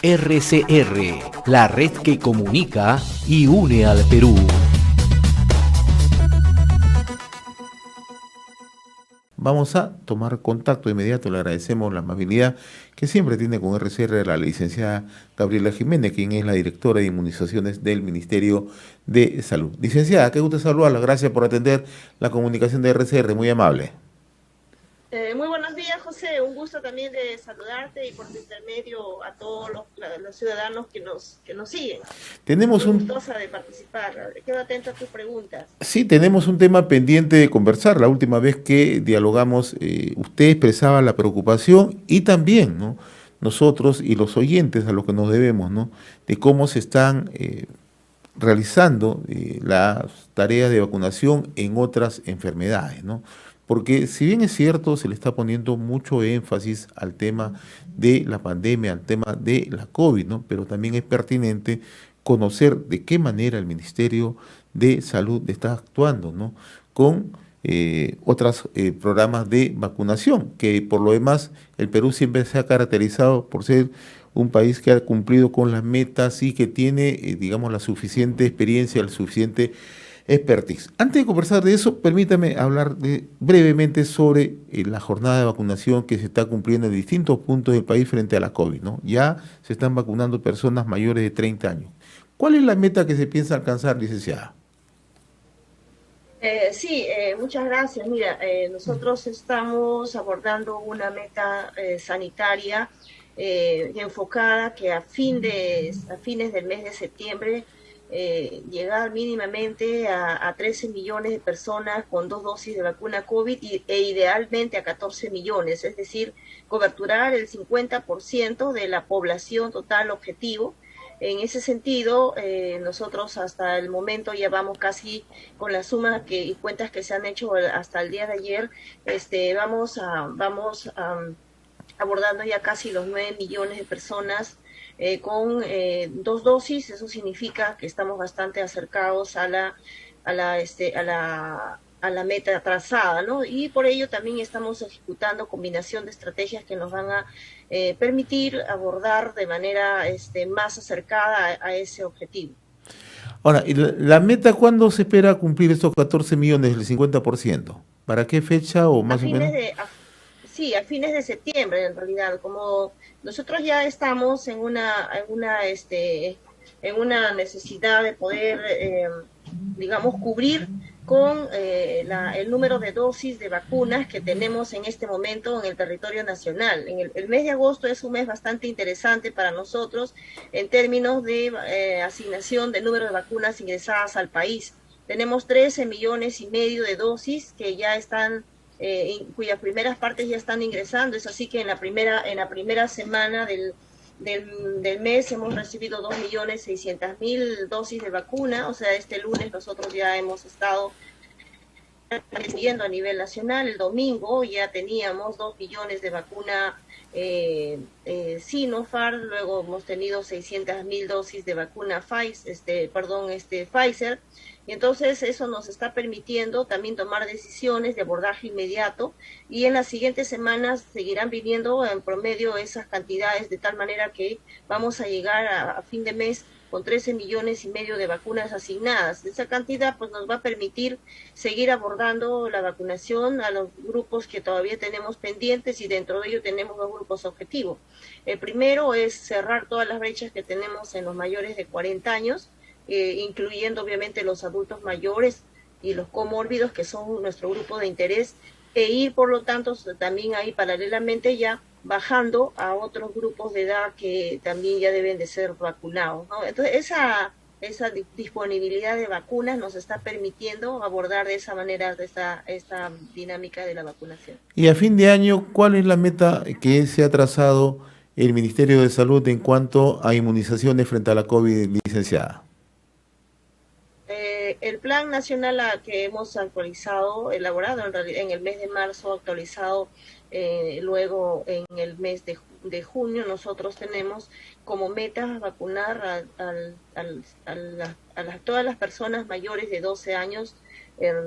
RCR, la red que comunica y une al Perú. Vamos a tomar contacto de inmediato. Le agradecemos la amabilidad que siempre tiene con RCR la licenciada Gabriela Jiménez, quien es la directora de inmunizaciones del Ministerio de Salud. Licenciada, qué gusto saludarla. Gracias por atender la comunicación de RCR, muy amable. Muy buenos días, José. Un gusto también de saludarte y por tu intermedio a todos los ciudadanos que nos siguen. Tenemos Muy un gustosa de participar. Quedo atenta a tus preguntas. Sí, tenemos un tema pendiente de conversar. La última vez que dialogamos, usted expresaba la preocupación y también, ¿no?, nosotros y los oyentes a los que nos debemos, ¿no?, de cómo se están realizando las tareas de vacunación en otras enfermedades, ¿no? Porque si bien es cierto, se le está poniendo mucho énfasis al tema de la pandemia, al tema de la COVID, ¿no?, pero también es pertinente conocer de qué manera el Ministerio de Salud está actuando, ¿no?, con otros programas de vacunación, que por lo demás el Perú siempre se ha caracterizado por ser un país que ha cumplido con las metas y que tiene, digamos, la suficiente experiencia, el suficiente expertise. Antes de conversar de eso, permítame hablar brevemente sobre la jornada de vacunación que se está cumpliendo en distintos puntos del país frente a la COVID, ¿no? Ya se están vacunando personas mayores de 30 años. ¿Cuál es la meta que se piensa alcanzar, licenciada? Muchas gracias. Mira, nosotros estamos abordando una meta sanitaria enfocada que a fines del mes de septiembre llegar mínimamente a 13 millones de personas con 2 dosis de vacuna COVID e idealmente a 14 millones, es decir, coberturar el 50% de la población total objetivo. En ese sentido, nosotros hasta el momento ya vamos casi con las sumas y cuentas que se han hecho hasta el día de ayer, vamos abordando ya casi los 9 millones de personas con 2 dosis. Eso significa que estamos bastante acercados a la meta trazada, ¿no? Y por ello también estamos ejecutando combinación de estrategias que nos van a permitir abordar de manera más acercada a ese objetivo. Ahora, ¿y la meta cuándo se espera cumplir estos 14 millones, el 50%? ¿Para qué fecha o más o menos? Sí, a fines de septiembre, en realidad. Como nosotros ya estamos en una necesidad de poder, digamos, cubrir con el número de dosis de vacunas que tenemos en este momento en el territorio nacional. El mes de agosto es un mes bastante interesante para nosotros en términos de asignación del número de vacunas ingresadas al país. Tenemos 13 millones y medio de dosis que ya están cuyas primeras partes ya están ingresando. Es así que en la primera semana del mes hemos recibido 2.600.000 dosis de vacuna. O sea, este lunes nosotros ya hemos estado recibiendo a nivel nacional. El domingo ya teníamos 2 millones de vacuna Sinopharm, luego hemos tenido 600.000 dosis de vacuna Pfizer, y entonces eso nos está permitiendo también tomar decisiones de abordaje inmediato, y en las siguientes semanas seguirán viniendo en promedio esas cantidades, de tal manera que vamos a llegar a fin de mes con 13 millones y medio de vacunas asignadas. Esa cantidad pues nos va a permitir seguir abordando la vacunación a los grupos que todavía tenemos pendientes, y dentro de ello tenemos 2 grupos objetivos. El primero es cerrar todas las brechas que tenemos en los mayores de 40 años, incluyendo obviamente los adultos mayores y los comórbidos, que son nuestro grupo de interés, e ir por lo tanto también ahí paralelamente ya bajando a otros grupos de edad que también ya deben de ser vacunados, ¿no? Entonces esa disponibilidad de vacunas nos está permitiendo abordar de esa manera esta dinámica de la vacunación. Y a fin de año, ¿cuál es la meta que se ha trazado el Ministerio de Salud en cuanto a inmunizaciones frente a la COVID, licenciada? El plan nacional que hemos elaborado en el mes de marzo, actualizado luego en el mes de junio, nosotros tenemos como meta vacunar a todas las personas mayores de 12 años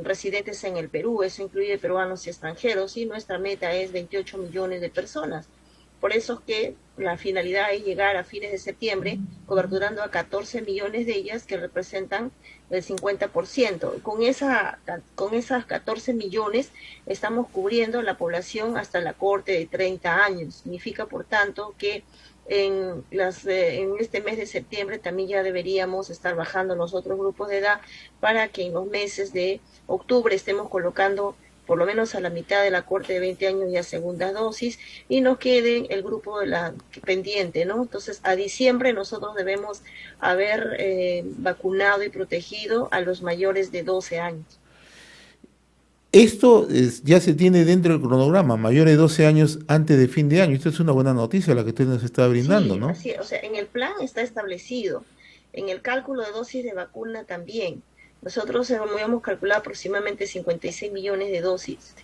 residentes en el Perú. Eso incluye peruanos y extranjeros, y nuestra meta es 28 millones de personas. Por eso es que la finalidad es llegar a fines de septiembre coberturando a 14 millones de ellas, que representan el 50%. Con esas 14 millones estamos cubriendo la población hasta la corte de 30 años. Significa, por tanto, que en este mes de septiembre también ya deberíamos estar bajando los otros grupos de edad para que en los meses de octubre estemos colocando por lo menos a la mitad de la corte de 20 años ya segunda dosis, y nos quede el grupo de la pendiente, ¿no? Entonces, a diciembre nosotros debemos haber vacunado y protegido a los mayores de 12 años. Esto ya se tiene dentro del cronograma, mayores de 12 años antes de fin de año. Esto es una buena noticia la que usted nos está brindando, Sí, ¿no? así es. O sea, en el plan está establecido, en el cálculo de dosis de vacuna también. Nosotros hemos calculado aproximadamente 56 millones de dosis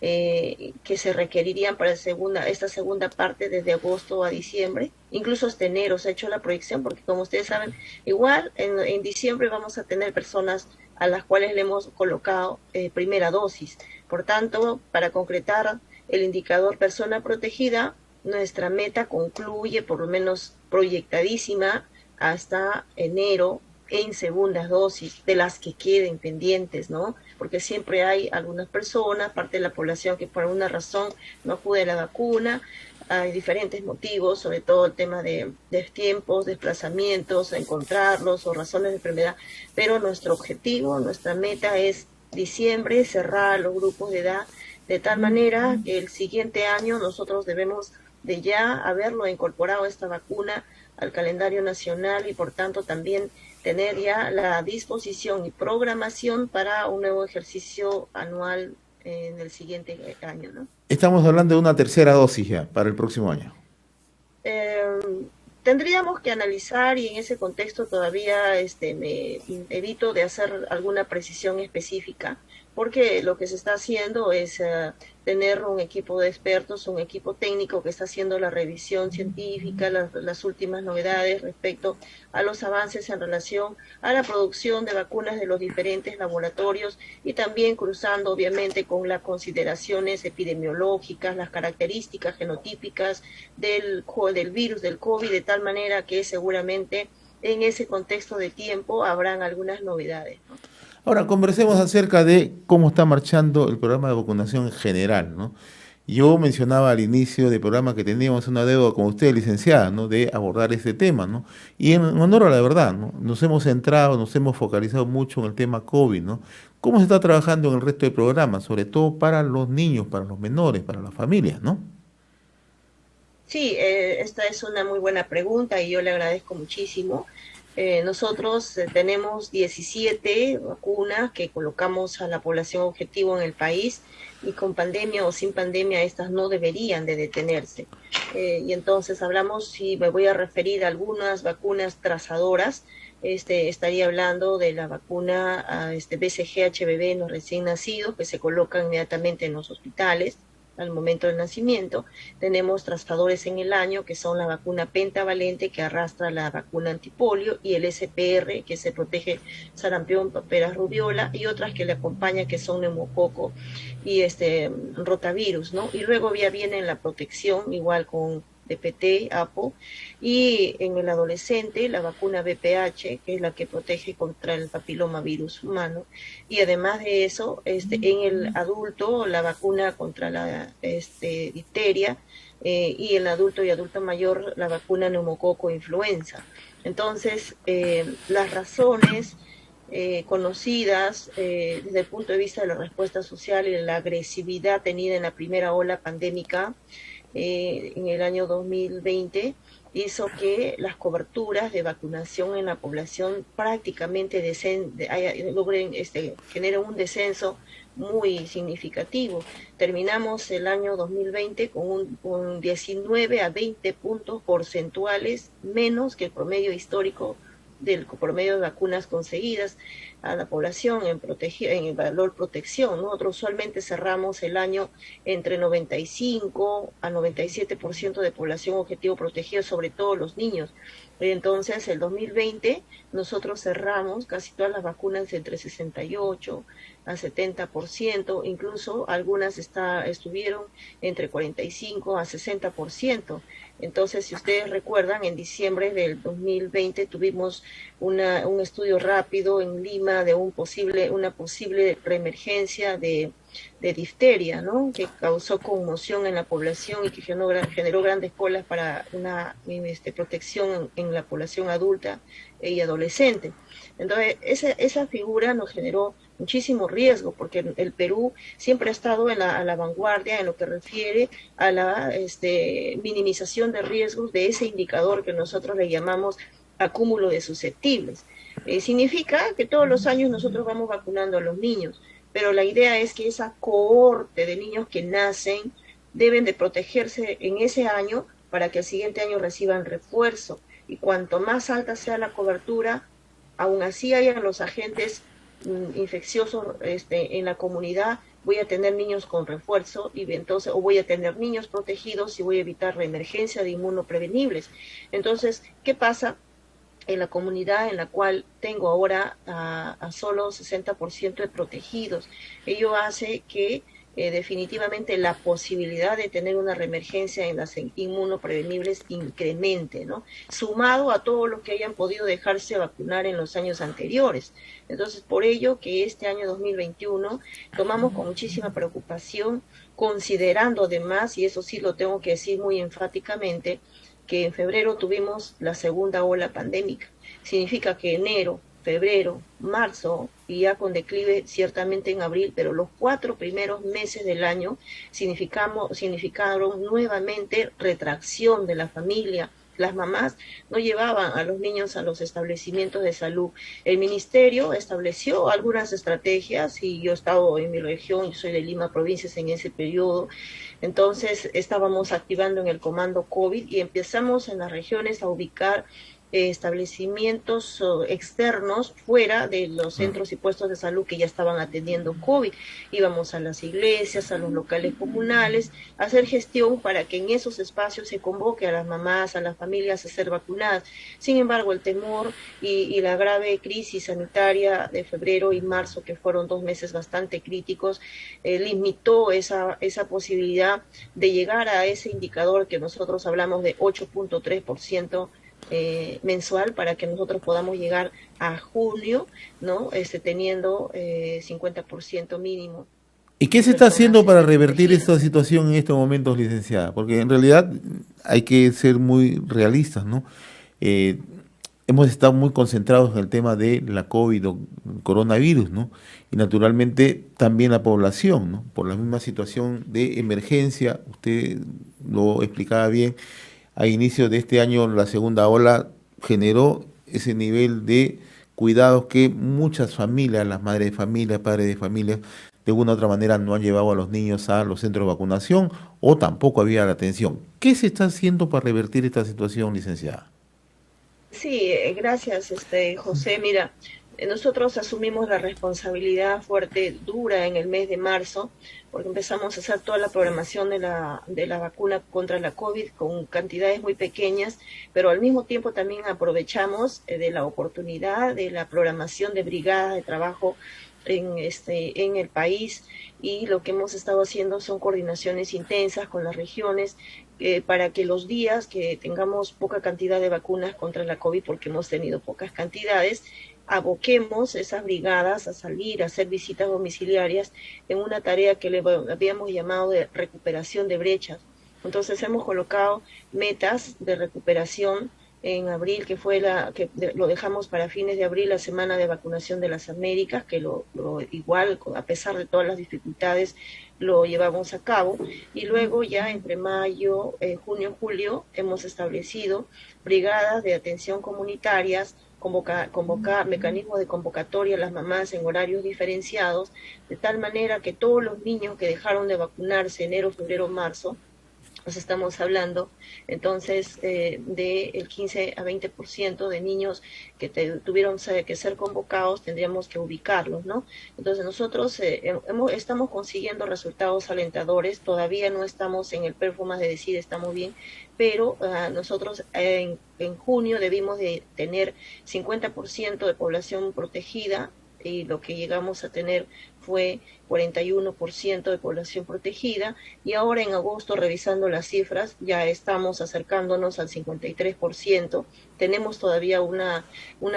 que se requerirían para esta segunda parte desde agosto a diciembre, incluso hasta enero se ha hecho la proyección, porque como ustedes saben, igual en diciembre vamos a tener personas a las cuales le hemos colocado primera dosis. Por tanto, para concretar el indicador persona protegida, nuestra meta concluye, por lo menos proyectadísima, hasta enero en segundas dosis, de las que queden pendientes, ¿no? Porque siempre hay algunas personas, parte de la población, que por alguna razón no acude a la vacuna. Hay diferentes motivos, sobre todo el tema de tiempos, desplazamientos, encontrarlos o razones de enfermedad, pero nuestro objetivo, nuestra meta es diciembre, cerrar los grupos de edad, de tal manera que el siguiente año nosotros debemos de ya haberlo incorporado esta vacuna al calendario nacional, y por tanto también tener ya la disposición y programación para un nuevo ejercicio anual en el siguiente año, ¿no? Estamos hablando de una tercera dosis ya para el próximo año. Tendríamos que analizar, y en ese contexto todavía me evito de hacer alguna precisión específica, porque lo que se está haciendo es tener un equipo de expertos, un equipo técnico que está haciendo la revisión científica, las últimas novedades respecto a los avances en relación a la producción de vacunas de los diferentes laboratorios, y también cruzando obviamente con las consideraciones epidemiológicas, las características genotípicas del virus, del COVID, de tal manera que seguramente en ese contexto de tiempo habrán algunas novedades, ¿no? Ahora, conversemos acerca de cómo está marchando el programa de vacunación en general, ¿no? Yo mencionaba al inicio del programa que teníamos una deuda con usted, licenciada, ¿no?, de abordar este tema, ¿no? Y en honor a la verdad, ¿no?, nos hemos centrado, nos hemos focalizado mucho en el tema COVID, ¿no? ¿Cómo se está trabajando en el resto del programa, sobre todo para los niños, para los menores, para las familias, ¿no? Sí, esta es una muy buena pregunta y yo le agradezco muchísimo. Nosotros tenemos 17 vacunas que colocamos a la población objetivo en el país, y con pandemia o sin pandemia estas no deberían de detenerse. Y entonces hablamos, si me voy a referir a algunas vacunas trazadoras, estaría hablando de la vacuna BCG HBV en los recién nacidos, que se colocan inmediatamente en los hospitales al momento del nacimiento. Tenemos trazadores en el año, que son la vacuna pentavalente, que arrastra la vacuna antipolio, y el SPR, que se protege sarampión, paperas, rubiola, y otras que le acompañan, que son neumococo y rotavirus, ¿no? Y luego ya viene la protección, igual con DPT, APO, y en el adolescente la vacuna VPH, que es la que protege contra el papilomavirus humano, y además de eso, en el adulto la vacuna contra la difteria, y en el adulto y adulto mayor la vacuna neumococo influenza. Entonces, las razones conocidas desde el punto de vista de la respuesta social y de la agresividad tenida en la primera ola pandémica en el año 2020, hizo que las coberturas de vacunación en la población prácticamente generen un descenso muy significativo. Terminamos el año 2020 con un 19 a 20 puntos porcentuales menos que el promedio histórico del promedio de vacunas conseguidas. a la población en el valor protección. Nosotros usualmente cerramos el año entre 95 a 97% de población objetivo protegida, sobre todo los niños. Entonces, el 2020 nosotros cerramos casi todas las vacunas entre 68 a 70%, incluso algunas estuvieron entre 45 a 60%. Entonces, si ustedes recuerdan, en diciembre del 2020 tuvimos un estudio rápido en Lima de una posible reemergencia de difteria, ¿no? Que causó conmoción en la población y que generó grandes colas para una protección en la población adulta y adolescente. Entonces, esa figura nos generó muchísimo riesgo, porque el Perú siempre ha estado a la vanguardia en lo que refiere a la minimización de riesgos de ese indicador que nosotros le llamamos acúmulo de susceptibles. Significa que todos los años nosotros vamos vacunando a los niños, pero la idea es que esa cohorte de niños que nacen deben de protegerse en ese año para que el siguiente año reciban refuerzo, y cuanto más alta sea la cobertura, aún así hayan los agentes infecciosos en la comunidad, voy a tener niños con refuerzo, y entonces, o voy a tener niños protegidos y voy a evitar la emergencia de inmunoprevenibles. Entonces, ¿qué pasa en la comunidad en la cual tengo ahora a solo 60% de protegidos? Ello hace que definitivamente la posibilidad de tener una reemergencia en las inmunoprevenibles incremente, ¿no? Sumado a todos los que hayan podido dejarse vacunar en los años anteriores. Entonces, por ello que este año 2021 tomamos con muchísima preocupación, considerando además, y eso sí lo tengo que decir muy enfáticamente, que en febrero tuvimos la segunda ola pandémica. Significa que enero, febrero, marzo, y ya con declive ciertamente en abril, pero los 4 primeros meses del año significaron nuevamente retracción de la familia. Las mamás no llevaban a los niños a los establecimientos de salud. El ministerio estableció algunas estrategias, y yo he estado en mi región, yo soy de Lima, provincias, en ese periodo. Entonces estábamos activando en el comando COVID y empezamos en las regiones a ubicar establecimientos externos fuera de los centros y puestos de salud que ya estaban atendiendo COVID. Íbamos a las iglesias, a los locales comunales, a hacer gestión para que en esos espacios se convoque a las mamás, a las familias a ser vacunadas. Sin embargo, el temor y la grave crisis sanitaria de febrero y marzo, que fueron 2 meses bastante críticos, limitó esa posibilidad de llegar a ese indicador que nosotros hablamos de 8.3% mensual, para que nosotros podamos llegar a junio, ¿no? Teniendo 50% mínimo. ¿Y qué se está haciendo para revertir esta situación en estos momentos, licenciada? Porque en realidad hay que ser muy realistas, ¿no? Hemos estado muy concentrados en el tema de la COVID o coronavirus, ¿no? Y naturalmente también la población, ¿no? Por la misma situación de emergencia, usted lo explicaba bien. A inicio de este año, la segunda ola generó ese nivel de cuidados que muchas familias, las madres de familia, padres de familia, de una u otra manera no han llevado a los niños a los centros de vacunación, o tampoco había la atención. ¿Qué se está haciendo para revertir esta situación, licenciada? Sí, gracias, José. Mira, nosotros asumimos la responsabilidad fuerte, dura, en el mes de marzo, porque empezamos a hacer toda la programación de la vacuna contra la COVID con cantidades muy pequeñas, pero al mismo tiempo también aprovechamos de la oportunidad de la programación de brigadas de trabajo en el país, y lo que hemos estado haciendo son coordinaciones intensas con las regiones para que los días que tengamos poca cantidad de vacunas contra la COVID, porque hemos tenido pocas cantidades, aboquemos esas brigadas a salir, a hacer visitas domiciliarias en una tarea que le habíamos llamado de recuperación de brechas. Entonces hemos colocado metas de recuperación en abril, lo dejamos para fines de abril, la semana de vacunación de las Américas, que igual, a pesar de todas las dificultades, lo llevamos a cabo. Y luego ya entre mayo, junio, julio, hemos establecido brigadas de atención comunitarias, mecanismos de convocatoria a las mamás en horarios diferenciados, de tal manera que todos los niños que dejaron de vacunarse enero, febrero, marzo, nos estamos hablando, entonces, del 15 a 20% de niños que tuvieron que ser convocados, tendríamos que ubicarlos, ¿no? Entonces nosotros estamos consiguiendo resultados alentadores, todavía no estamos en el performance de decir estamos bien, pero nosotros en junio debimos de tener 50% de población protegida, y lo que llegamos a tener fue 41% de población protegida, y ahora en agosto, revisando las cifras, ya estamos acercándonos al 53%. Tenemos todavía una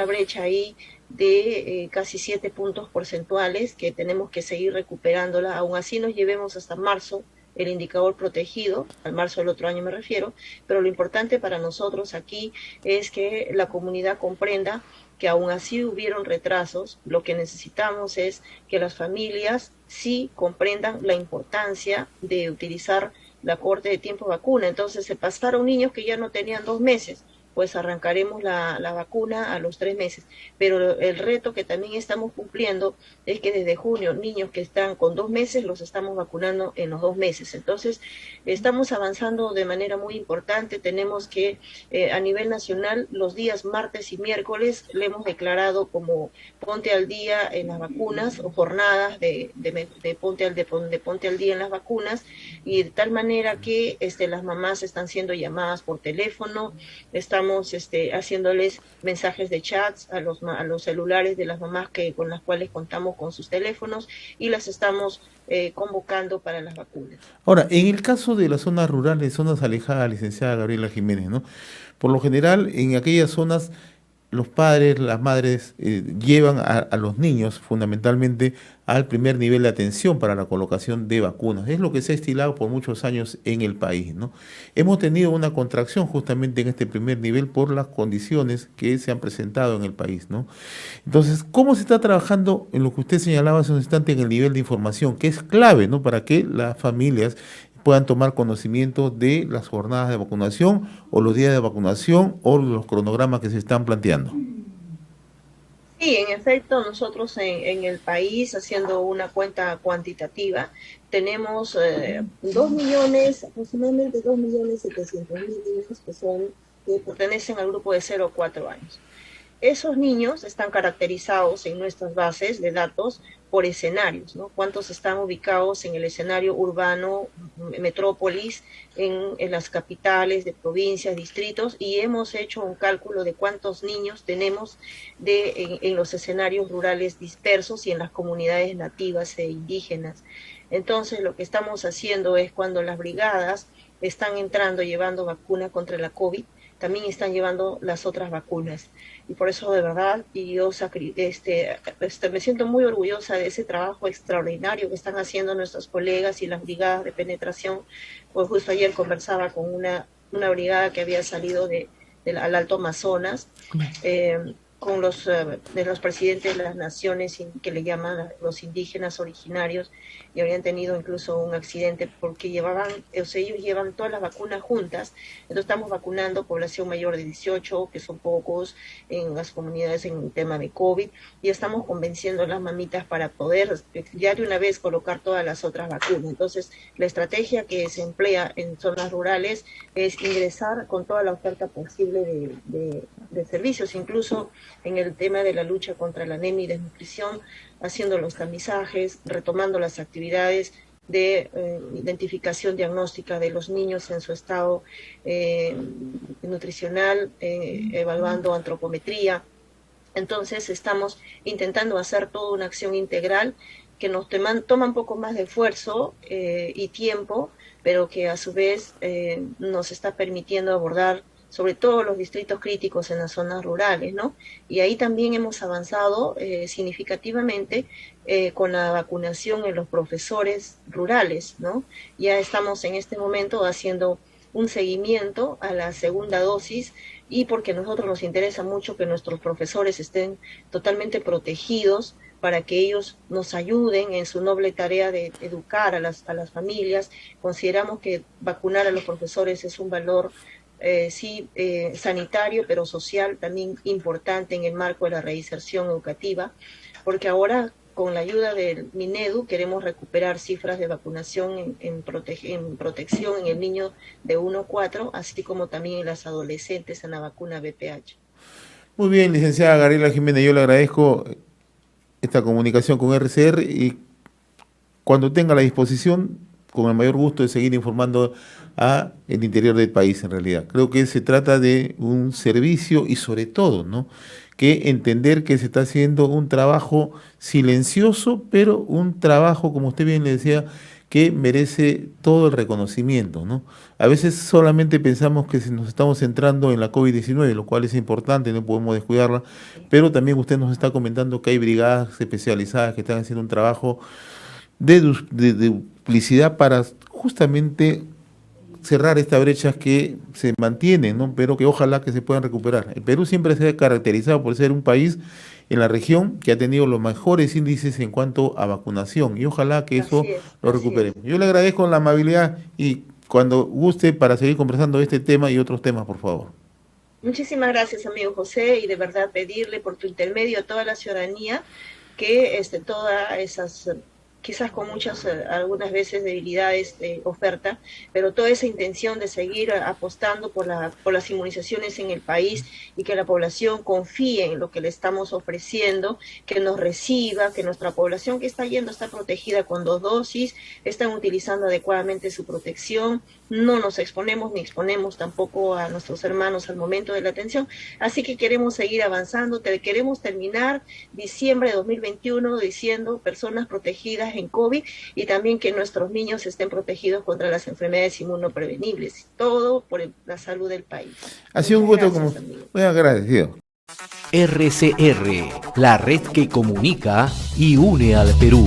brecha ahí de casi 7 puntos porcentuales que tenemos que seguir recuperándola. Aún así nos llevemos hasta marzo el indicador protegido, al marzo del otro año me refiero, pero lo importante para nosotros aquí es que la comunidad comprenda que aún así hubieron retrasos. Lo que necesitamos es que las familias sí comprendan la importancia de utilizar la corte de tiempo vacuna. Entonces se pasaron niños que ya no tenían 2 meses, pues arrancaremos la vacuna a los 3 meses. Pero el reto que también estamos cumpliendo es que desde junio, niños que están con 2 meses, los estamos vacunando en los 2 meses. Entonces, estamos avanzando de manera muy importante. Tenemos que, a nivel nacional, los días martes y miércoles, le hemos declarado como ponte al día en las vacunas, o jornadas de ponte al día en las vacunas, y de tal manera que las mamás están siendo llamadas por teléfono, estamos haciéndoles mensajes de chats a los celulares de las mamás con las cuales contamos con sus teléfonos, y las estamos convocando para las vacunas. Ahora, en el caso de las zonas rurales, zonas alejadas, licenciada Gabriela Jiménez, ¿no? Por lo general, en aquellas zonas, los padres, las madres llevan a los niños fundamentalmente al primer nivel de atención para la colocación de vacunas. Es lo que se ha estilado por muchos años en el país, ¿no? Hemos tenido una contracción justamente en este primer nivel por las condiciones que se han presentado en el país, ¿no? Entonces, ¿cómo se está trabajando en lo que usted señalaba hace un instante en el nivel de información, que es clave, ¿no?, para que las familias puedan tomar conocimiento de las jornadas de vacunación o los días de vacunación o los cronogramas que se están planteando? Sí, en efecto, nosotros en el país, haciendo una cuenta cuantitativa, tenemos 2 millones, aproximadamente 2.700.000 niños que pertenecen al grupo de 0 a 4 años. Esos niños están caracterizados en nuestras bases de datos por escenarios, ¿no? Cuántos están ubicados en el escenario urbano, metrópolis, en las capitales de provincias, distritos, y hemos hecho un cálculo de cuántos niños tenemos en los escenarios rurales dispersos y en las comunidades nativas e indígenas. Entonces, lo que estamos haciendo es, cuando las brigadas están entrando llevando vacuna contra la COVID, también están llevando las otras vacunas. Y por eso, de verdad, y yo me siento muy orgullosa de ese trabajo extraordinario que están haciendo nuestros colegas y las brigadas de penetración. Pues justo ayer conversaba con una brigada que había salido al Alto Amazonas, con de los presidentes de las naciones que le llaman los indígenas originarios, y habían tenido incluso un accidente porque ellos llevan todas las vacunas juntas. Entonces estamos vacunando población mayor de 18, que son pocos en las comunidades en el tema de COVID, y estamos convenciendo a las mamitas para poder ya de una vez colocar todas las otras vacunas. Entonces, la estrategia que se emplea en zonas rurales es ingresar con toda la oferta posible de servicios, incluso en el tema de la lucha contra la anemia y desnutrición, haciendo los tamizajes, retomando las actividades de identificación diagnóstica de los niños en su estado nutricional, evaluando antropometría. Entonces estamos intentando hacer toda una acción integral que nos toma un poco más de esfuerzo y tiempo, pero que a su vez nos está permitiendo abordar sobre todo los distritos críticos en las zonas rurales, ¿no? Y ahí también hemos avanzado significativamente con la vacunación en los profesores rurales, ¿no? Ya estamos en este momento haciendo un seguimiento a la segunda dosis, y porque a nosotros nos interesa mucho que nuestros profesores estén totalmente protegidos para que ellos nos ayuden en su noble tarea de educar a las familias. Consideramos que vacunar a los profesores es un valor sanitario, pero social también importante en el marco de la reinserción educativa, porque ahora con la ayuda del Minedu queremos recuperar cifras de vacunación en protección en el niño de 1 a 4, así como también en las adolescentes en la vacuna BPH. Muy bien, licenciada Gabriela Jiménez, yo le agradezco esta comunicación con RCR y cuando tenga la disposición, con el mayor gusto de seguir informando a el interior del país en realidad. Creo que se trata de un servicio y sobre todo, ¿no?, que entender que se está haciendo un trabajo silencioso, pero un trabajo, como usted bien le decía, que merece todo el reconocimiento, ¿no? A veces solamente pensamos que nos estamos centrando en la COVID-19, lo cual es importante, no podemos descuidarla, pero también usted nos está comentando que hay brigadas especializadas que están haciendo un trabajo de duplicidad para justamente cerrar estas brechas que se mantienen, ¿no?, pero que ojalá que se puedan recuperar. El Perú siempre se ha caracterizado por ser un país en la región que ha tenido los mejores índices en cuanto a vacunación y ojalá que eso lo recuperemos. Yo le agradezco la amabilidad y cuando guste para seguir conversando de este tema y otros temas, por favor. Muchísimas gracias, amigo José, y de verdad pedirle por tu intermedio a toda la ciudadanía que todas esas quizás con muchas, algunas veces debilidades de oferta, pero toda esa intención de seguir apostando por las inmunizaciones en el país y que la población confíe en lo que le estamos ofreciendo, que nos reciba, que nuestra población que está yendo está protegida con 2 dosis, están utilizando adecuadamente su protección, no nos exponemos ni exponemos tampoco a nuestros hermanos al momento de la atención, así que queremos seguir avanzando, queremos terminar diciembre de 2021 diciendo personas protegidas en COVID y también que nuestros niños estén protegidos contra las enfermedades inmunoprevenibles, todo por la salud del país. Ha sido un gusto, como muy agradecido. RCR, la red que comunica y une al Perú.